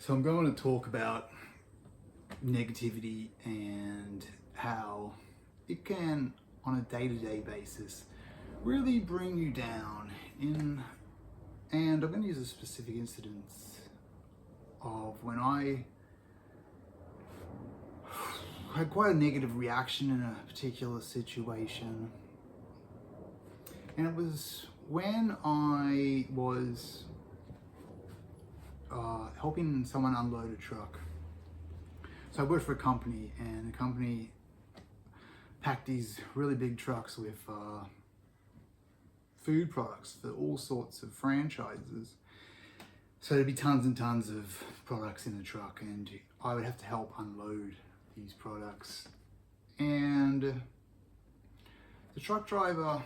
So I'm going to talk about negativity and how it can, on a day-to-day basis, really bring you down. And I'm going to use a specific incident of when I had quite a negative reaction in a particular situation. And it was when I was helping someone unload a truck. So I worked for a company, and the company packed these really big trucks with food products for all sorts of franchises. So there'd be tons and tons of products in the truck, and I would have to help unload these products. And the truck driver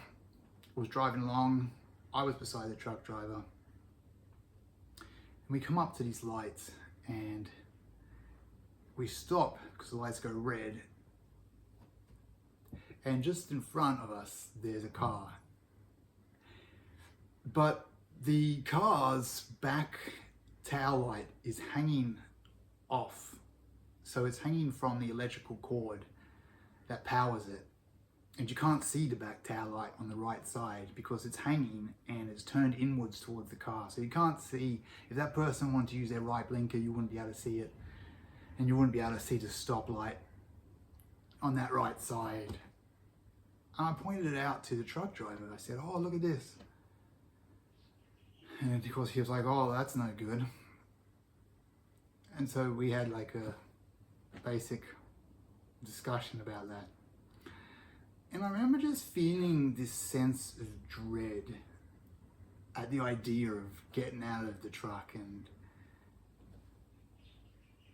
was driving along. I was beside the truck driver. And we come up to these lights and we stop because the lights go red. And just in front of us, there's a car. But the car's back tail light is hanging off. So it's hanging from the electrical cord that powers it. And you can't see the back tail light on the right side because it's hanging and it's turned inwards towards the car. So you can't see, if that person wanted to use their right blinker, you wouldn't be able to see it. And you wouldn't be able to see the stoplight on that right side. And I pointed it out to the truck driver. I said, "Oh, look at this." And of course he was like, "Oh, that's no good." And so we had like a basic discussion about that. And I remember just feeling this sense of dread at the idea of getting out of the truck and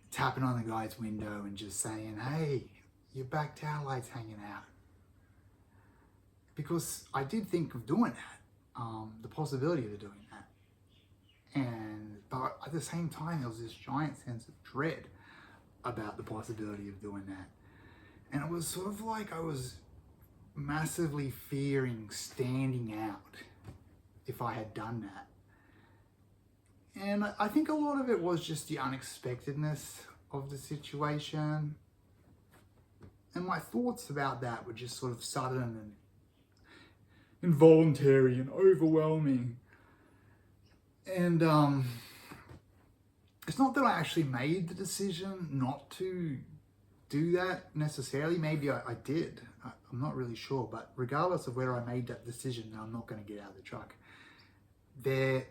tapping on the guy's window and just saying, "Hey, your back tail light's hanging out." Because I did think of doing that, the possibility of doing that. But at the same time, there was this giant sense of dread about the possibility of doing that. And it was sort of like I was massively fearing standing out if I had done that. And I think a lot of it was just the unexpectedness of the situation. And my thoughts about that were just sort of sudden and involuntary and overwhelming. And it's not that I actually made the decision not to do that necessarily. Maybe I did. I'm not really sure. But regardless of whether I made that decision, I'm not going to get out of the truck. The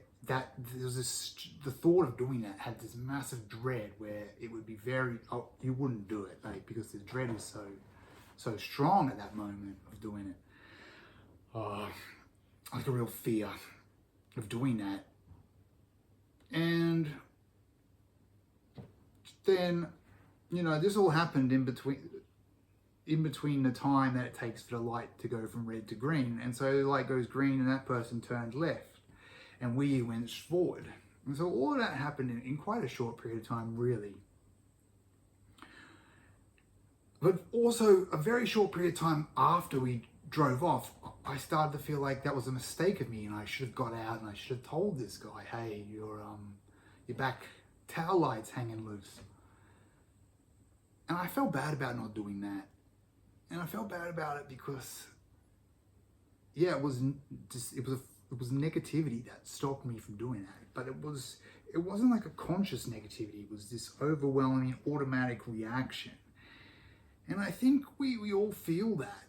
thought of doing that had this massive dread where it would be you wouldn't do it, like, because the dread is so strong at that moment of doing it. Like a real fear of doing that. And then, this all happened in between the time that it takes for the light to go from red to green. And so the light goes green and that person turned left and we went forward. And so all of that happened in quite a short period of time, really. But also a very short period of time after we drove off, I started to feel like that was a mistake of me and I should have got out and I should have told this guy, "Hey, your back tail light's hanging loose." And I felt bad about not doing that. And I felt bad about it because, it was negativity that stopped me from doing that. But it wasn't like a conscious negativity. It was this overwhelming automatic reaction. And I think we all feel that.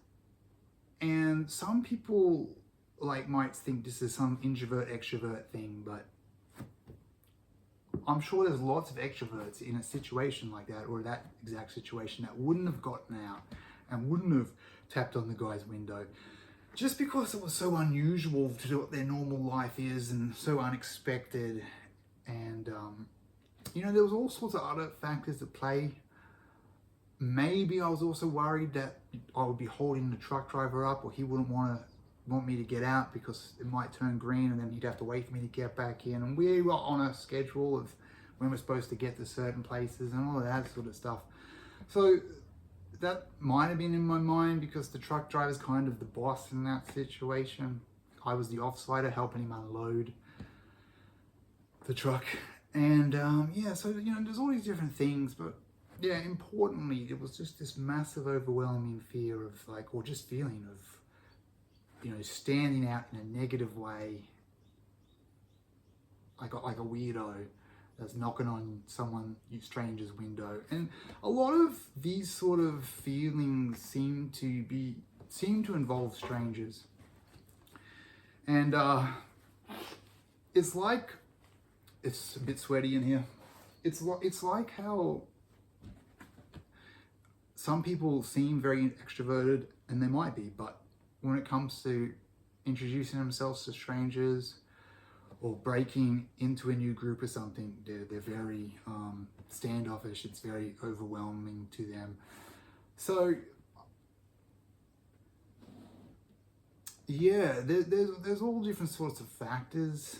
And some people might think this is some introvert extrovert thing, but I'm sure there's lots of extroverts in a situation like that, or that exact situation, that wouldn't have gotten out and wouldn't have tapped on the guy's window, just because it was so unusual to do what their normal life is and so unexpected. And there was all sorts of other factors at play. Maybe I was also worried that I would be holding the truck driver up, or he wouldn't want me to get out because it might turn green and then he'd have to wait for me to get back in. And we were on a schedule of when we're supposed to get to certain places and all of that sort of stuff. So that might have been in my mind because the truck driver's kind of the boss in that situation. I was the offsider helping him unload the truck. And yeah, so, you know, there's all these different things, but yeah, importantly, it was just this massive, overwhelming fear of like, or just feeling of, you know, standing out in a negative way, like a weirdo that's knocking on stranger's window. And a lot of these sort of feelings seem to involve strangers. And it's like, it's a bit sweaty in here. It's like how some people seem very extroverted, and they might be, but when it comes to introducing themselves to strangers or breaking into a new group or something, they're very standoffish. It's very overwhelming to them. So yeah, there's all different sorts of factors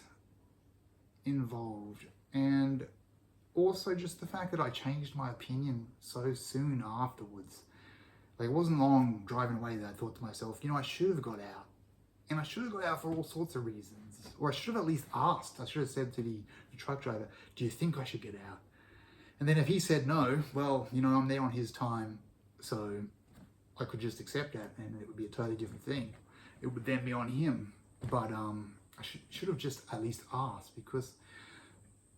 involved, and also just the fact that I changed my opinion so soon afterwards. Like, it wasn't long driving away that I thought to myself, you know, I should have got out. And I should have got out for all sorts of reasons. Or I should have at least asked. I should have said to the truck driver, do you think I should get out? And then if he said no, well, you know, I'm there on his time, so I could just accept that, and it would be a totally different thing. It would then be on him. But I should have just at least asked, because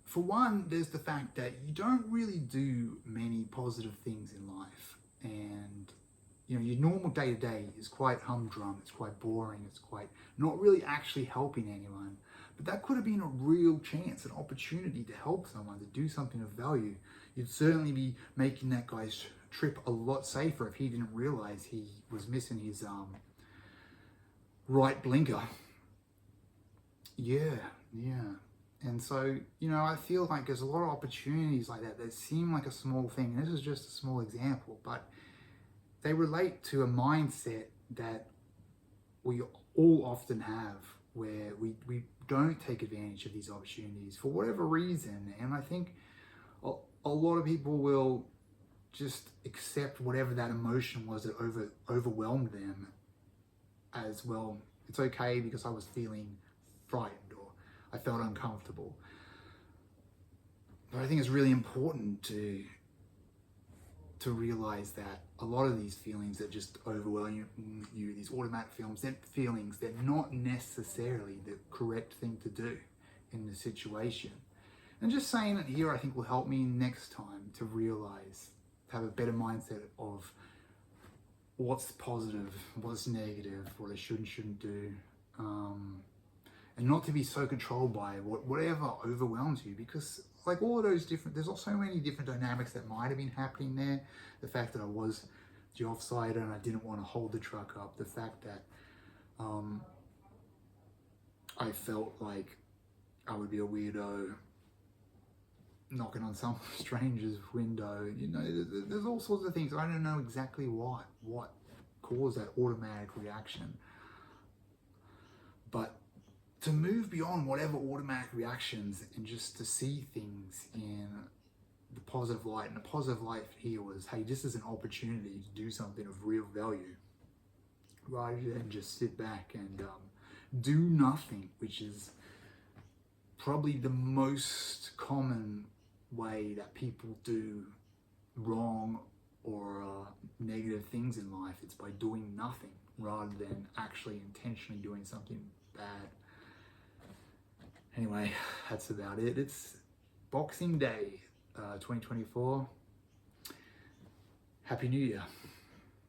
for one, there's the fact that you don't really do many positive things in life. And, you know, your normal day-to-day is quite humdrum, it's quite boring, it's quite not really actually helping anyone. But that could have been a real chance, an opportunity to help someone, to do something of value. You'd certainly be making that guy's trip a lot safer if he didn't realize he was missing his right blinker. Yeah. And so, you know, I feel like there's a lot of opportunities like that seem like a small thing. And this is just a small example, but they relate to a mindset that we all often have, where we don't take advantage of these opportunities for whatever reason. And I think a lot of people will just accept whatever that emotion was that overwhelmed them as, well, it's okay because I was feeling frightened, or I felt uncomfortable. But I think it's really important to realize that a lot of these feelings that just overwhelm you, these automatic feelings, they're not necessarily the correct thing to do in the situation. And just saying it here, I think, will help me next time to realize, to have a better mindset of what's positive, what's negative, what I should and shouldn't do. And not to be so controlled by whatever overwhelms you, because like all of those different, there's also so many different dynamics that might have been happening there. The fact that I was the offsider and I didn't want to hold the truck up. The fact that I felt like I would be a weirdo knocking on some stranger's window. You know, there's all sorts of things. I don't know exactly what caused that automatic reaction. But to move beyond whatever automatic reactions and just to see things in the positive light. And the positive light here was, hey, this is an opportunity to do something of real value, rather than just sit back and do nothing, which is probably the most common way that people do wrong or negative things in life. It's by doing nothing rather than actually intentionally doing something bad. Anyway, that's about it. It's Boxing Day 2024. Happy New Year.